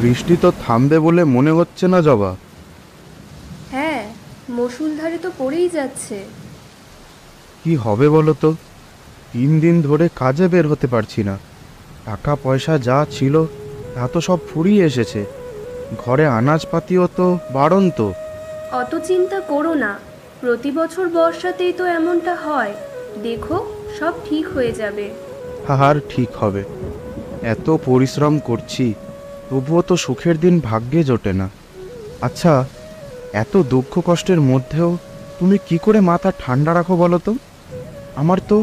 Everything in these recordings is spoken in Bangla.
বৃষ্টি তো থামবে বলে মনে হচ্ছে না জবা। হ্যাঁ, মুষলধারে তো পড়েই যাচ্ছে। কি হবে বলো তো? 3 দিন ধরে কাজে বের হতে পারছি না। টাকা পয়সা যা ছিল তা তো সব ফুরিয়ে এসেছে। ঘরে আনাজপাতিও তো বাড়ন্ত। অত চিন্তা করো না, প্রতি বছর বর্ষাতেই তো এমনটা হয়। দেখো, সব ঠিক হয়ে যাবে। আর ঠিক হবে। এত পরিশ্রম করছি, তবুও তো সুখের দিন ভাগ্যে জোটে না। আচ্ছা, এত দুঃখ কষ্টের মধ্যেও তুমি কি করে মাথা ঠান্ডা রাখো বলো তো? আমার তো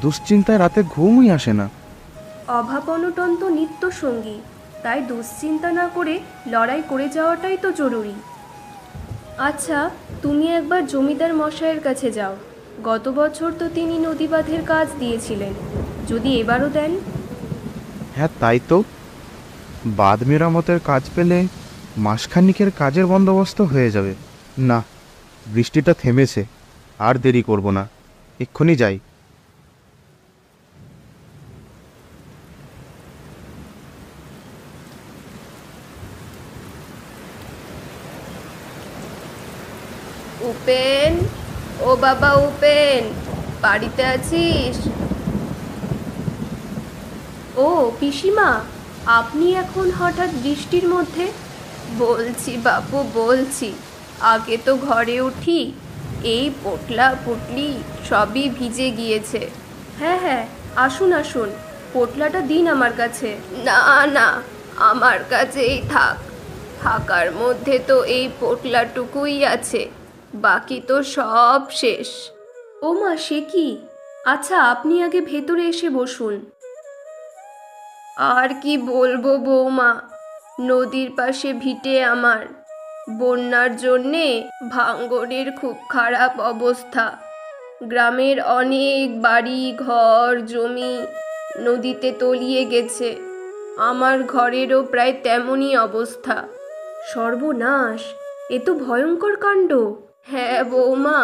দুশ্চিন্তায় রাতে ঘুমই আসে না। অভাব অনটন তো নিত্য সঙ্গী, তাই দুশ্চিন্তা না করে লড়াই করে যাওয়াটাই তো জরুরি। আচ্ছা, তুমি একবার জমিদার মশাইয়ের কাছে যাও। গত বছর তো তিনি নদী বাঁধের কাজ দিয়েছিলেন, যদি এবারও দেন। হ্যাঁ, তাই তো। বাঁধ মেরামতের কাজ পেলে মাসখানিকের কাজের বন্দোবস্ত হয়ে যাবে। না, বৃষ্টিটা থেমেছে, আর দেরি করব না, এক্ষুনি যাই। উপেন, ও বাবা উপেন, বাড়িতে আছিস? ও পিসিমা, আপনি এখন হঠাৎ বৃষ্টির মধ্যে? বলছি বাপু বলছি, আগে তো ঘরে উঠি, এই পোটলা পুটলি সবই ভিজে গিয়েছে। হ্যাঁ হ্যাঁ, আসুন আসুন, পোটলাটা দিন আমার কাছে। না না, আমার কাছেই থাক, থাকার মধ্যে তো এই পোটলাটুকুই আছে, বাকি তো সব শেষ। ও মা, সে কি? আচ্ছা, আপনি আগে ভেতরে এসে বসুন। আর কি বলবো বৌমা, নদীর পাশে ভিটে আমার, বন্যার জন্যে ভাঙনের খুব খারাপ অবস্থা। গ্রামের অনেক বাড়ি ঘর জমি নদীতে তলিয়ে গেছে, আমার ঘরেরও প্রায় তেমনই অবস্থা। সর্বনাশ, এ তো ভয়ঙ্কর কাণ্ড। হ্যাঁ বৌমা,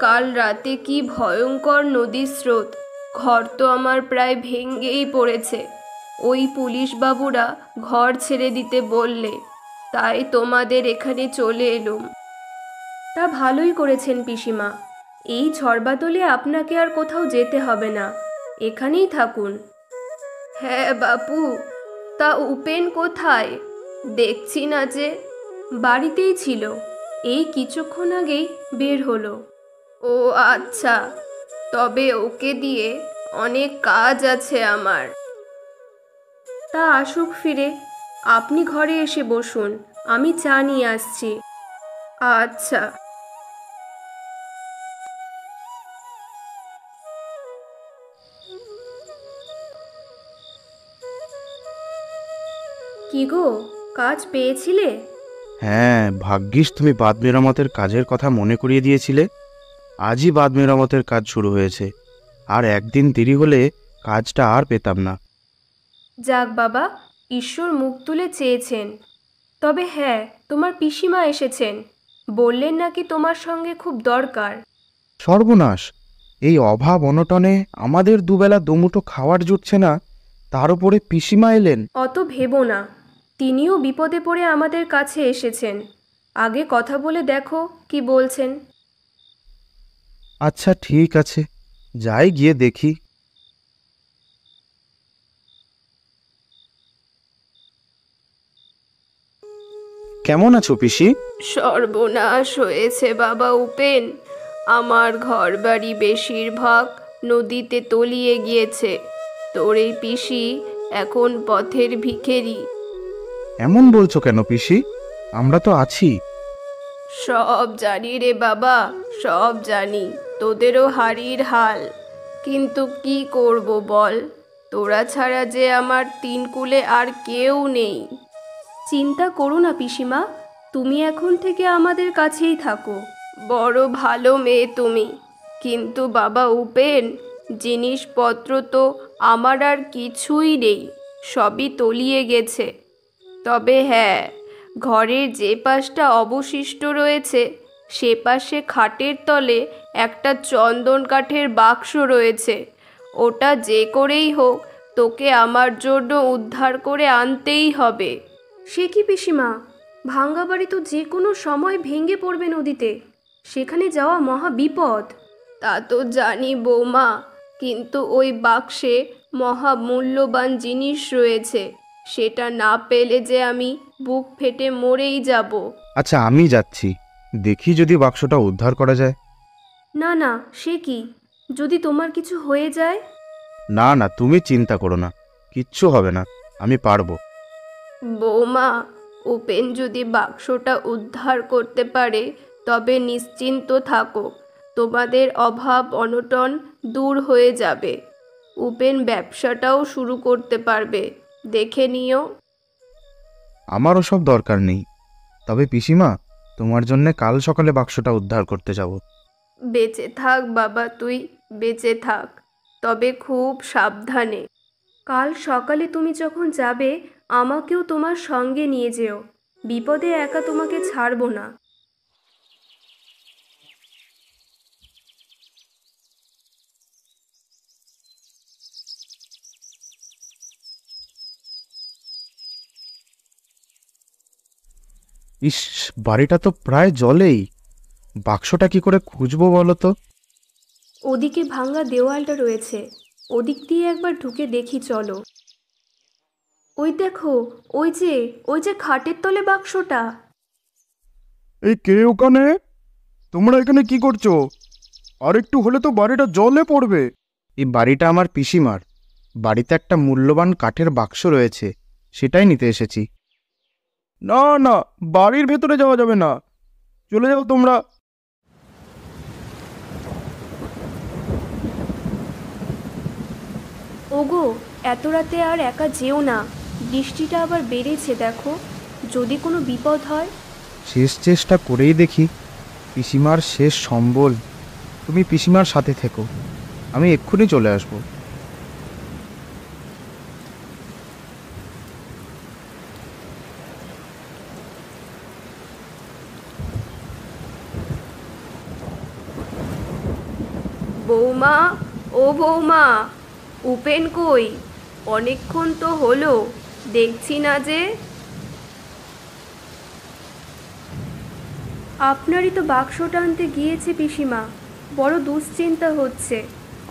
কাল রাতে কি ভয়ঙ্কর নদীর স্রোত, ঘর তো আমার প্রায় ভেঙেই পড়েছে। ওই পুলিশ বাবুরা ঘর ছেড়ে দিতে বললে, তাই তোমাদের এখানে চলে এলুম। তা ভালোই করেছেন পিসিমা, এই ঝড়বাদলে আপনাকে আর কোথাও যেতে হবে না, এখানেই থাকুন। হ্যাঁ বাপু, তা উপেন কোথায়? দেখছি না যে। বাড়িতেই ছিল, এই কিছুক্ষণ আগেই বের হলো। ও আচ্ছা, তবে ওকে দিয়ে অনেক কাজ আছে আমার। তা আসুক ফিরে, আপনি ঘরে এসে বসুন, আমি চা নিয়ে আসছি। আচ্ছা। কি গো, কাজ পেয়েছিলে? হ্যাঁ, ভাগ্যিস তুমি বাঁধ মেরামতের কাজের কথা মনে করিয়ে দিয়েছিলে। আজই বাঁধ মেরামতের কাজ শুরু হয়েছে, আর একদিন দেরি হলে কাজটা আর পেতাম না। যাক বাবা, ঈশ্বর মুখ তুলে চেয়েছেন। তবে হ্যাঁ, তোমার পিসিমা এসেছেন, বললেন নাকি তোমার সঙ্গে খুব দরকার। সর্বনাশ! এই অভাব অনটনে আমাদের দুবেলা দুমুঠো খাওয়ার জুটছে না, তার উপরে পিসিমা এলেন। অত ভেবো না, তিনিও বিপদে পড়ে আমাদের কাছে এসেছেন। আগে কথা বলে দেখো কি বলছেন। আচ্ছা ঠিক আছে, যাই গিয়ে দেখি। কেমন আছো পিসি? সর্বনাশ হয়েছে বাবা উপেন, আমার ঘরবাড়ি বেশিরভাগ নদীতে তলিয়ে গিয়েছে। তোর এই পিসি এখন পথের ভিখেরি। এমন বলছো কেন পিসি? আমরা তো আছি। সব জানি রে বাবা, সব জানি, তোদেরও হাড়ির হাল। কিন্তু কি করব বল, তোরা ছাড়া যে আমার তিন কুলে আর কেউ নেই। চিন্তা করো না পিসিমা, তুমি এখন থেকে আমাদের কাছেই থাকো। বড় ভালো মেয়ে তুমি, কিন্তু বাবা উপেন, জিনিসপত্র তো আমার আর কিছুই নেই, সবই তলিয়ে গেছে। তবে হ্যাঁ, ঘরের যে পাশটা অবশিষ্ট রয়েছে সে পাশে খাটের তলে একটা চন্দন কাঠের বাক্স রয়েছে, ওটা যে করেই হোক তোকে আমার জন্য উদ্ধার করে আনতেই হবে। সে কি পিসিমা, ভাঙ্গা বাড়ি তো যে কোনো সময় ভেঙে পড়বে নদীতে, সেখানে যাওয়া মহা বিপদ। তা তো জানি বৌমা, কিন্তু ওই বাক্সে মহা মূল্যবান জিনিস রয়েছে, সেটা না পেলে যে আমি বুক ফেটে মরেই যাব। আচ্ছা, আমি যাচ্ছি, দেখি যদি বাক্সটা উদ্ধার করা যায়। না না, সে কি, যদি তোমার কিছু হয়ে যায়? না না, তুমি চিন্তা করো না, কিচ্ছু হবে না, আমি পারবো। বৌমা, উপেন যদি বাক্সটা উদ্ধার করতে পারে তবে নিশ্চিন্ত থাকো, তোমাদের অভাব অনটন দূর হয়ে যাবে। উপেন ব্যবসাটাও শুরু করতে পারবে, দেখে নিও। আমার ওসব দরকার নেই, তবে পিসিমা, তোমার জন্যে কাল সকালে বাক্সটা উদ্ধার করতে যাব। বেঁচে থাক বাবা, তুই বেঁচে থাক, তবে খুব সাবধানে। কাল সকালে তুমি যখন যাবে আমাকেও তোমার সঙ্গে নিয়ে যেও, বিপদে একা তোমাকে ছাড়বো না। ইস, বাড়িটা তো প্রায় জলেই, বাক্সটা কি করে খুঁজবো বলো তো? ওদিকে ভাঙ্গা দেওয়ালটা রয়েছে, ওদিক দিয়ে একবার ঢুকে দেখি চলো। ওই দেখো, ওই যে খাটের তলে বাক্সটা। এই কে ওখানে? তোমরা এখানে কি করছো? আর একটু হলে তো বাড়িটা জলে পড়বে। এই বাড়িটা আমার পিসিমার, বাড়িতে একটা মূল্যবান কাঠের বাক্স রয়েছে, সেটাই নিতে এসেছি। না না, বাড়ির ভেতরে যাওয়া যাবে না, চলে যাও তোমরা। ওগো, এত রাতে আর একা যেও না, বৃষ্টিটা আবার বেড়েছে দেখো, যদি কোনো বিপদ হয়। শেষ চেষ্টা করেই দেখি, পিসিমার শেষ সম্বল। তুমি পিসিমার সাথে থেকো, আমি এক্ষুনি চলে আসবো। বৌমা, ও বৌমা, উপেন কই? অনেকক্ষণ তো হলো, দেখছি না যে। আপনারই তো বাক্সটা আনতে গিয়েছে পিসিমা, বড় দুশ্চিন্তা হচ্ছে,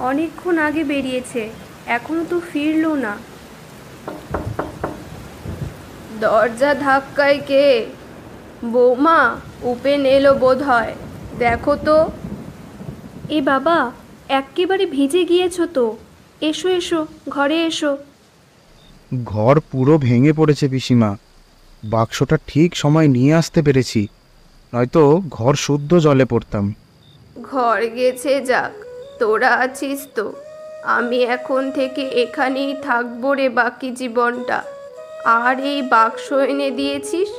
অনেকক্ষণ আগে বেরিয়েছে, এখনো তো ফিরলো না। দরজা ধাক্কায় কে? বৌমা, উপেন এলো বোধ হয়, দেখো তো। এ বাবা, এক্কেবারে ভিজে গিয়েছো তো, এসো এসো, ঘরে এসো। ঘর পুরো ভেঙে পড়েছে পিসিমা, বাক্সটা ঠিক সময় নিয়ে আসতে পেরেছি, নয়তো ঘর শুদ্ধ জলে পড়তাম। ঘর গেছে যাক, তোরা আছিস তো। আমি এখন থেকে এখানেই থাকবো রে বাকি জীবনটা। আর এই বাক্স এনে দিয়েছিস,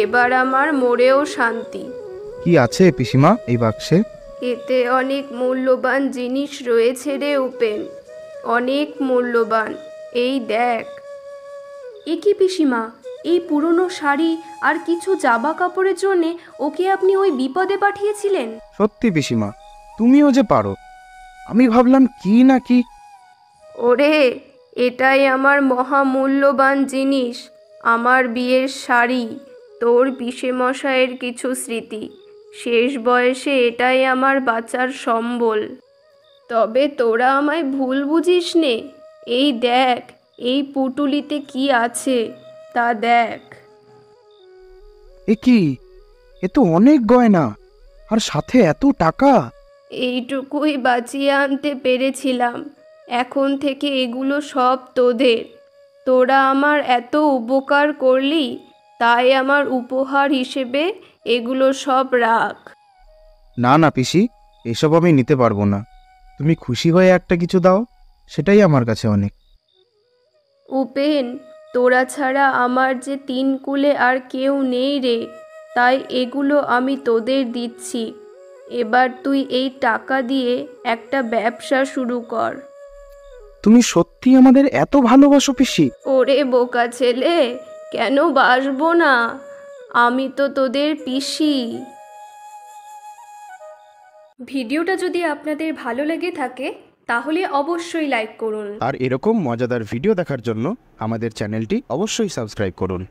এবার আমার মরেও শান্তি। কি আছে পিসিমা এই বাক্সে? এতে অনেক মূল্যবান জিনিস রয়েছে রে উপেন, অনেক মূল্যবান। এই দেখ। এ কি পিসিমা, এই পুরনো শাড়ি আর কিছু জামা কাপড়ের জন্যে ওকে আপনি ওই বিপদে পাঠিয়েছিলেন? সত্যি পিসিমা, তুমিও যে পারো, আমি ভাবলাম কি না কি। ওরে, এটাই আমার মহামূল্যবান জিনিস, আমার বিয়ের শাড়ি, তোর পিসেমশাইয়ের কিছু স্মৃতি। শেষ বয়সে এটাই আমার বাঁচার সম্বল। তবে তোরা আমায় ভুল বুঝিস নে, এই দেখ, এই পুটুলিতে কি আছে তা দেখ। এ কি, এ তো অনেক গয়না, আর সাথে এত টাকা। এইটুকুই বাঁচিয়ে আনতে পেরেছিলাম, এখন থেকে এগুলো সব তোদের। তোরা আমার এত উপকার করলি, তাই আমার উপহার হিসেবে এগুলো সব রাখ। না না পিসি, এসব আমি নিতে পারবো না, তুমি খুশি হয়ে একটা কিছু দাও, সেটাই আমার কাছে অনেক। উপেন, তোরা ছাড়া আমার যে তিন কুলে আর কেউ নেই রে, তাই এগুলো আমি তোদের দিচ্ছি। এবার তুই এই টাকা দিয়ে একটা ব্যবসা শুরু কর। তুমি সত্যি আমাদের এত ভালোবাসো পিসি? ওরে বোকা ছেলে, কেন বাসবো না, আমি তো তোদের পিসি। ভিডিওটা যদি আপনাদের ভালো লেগে থাকে তাহলে অবশ্যই লাইক করুন। আর এরকম মজাদার ভিডিও দেখার জন্য আমাদের চ্যানেলটি অবশ্যই সাবস্ক্রাইব করুন।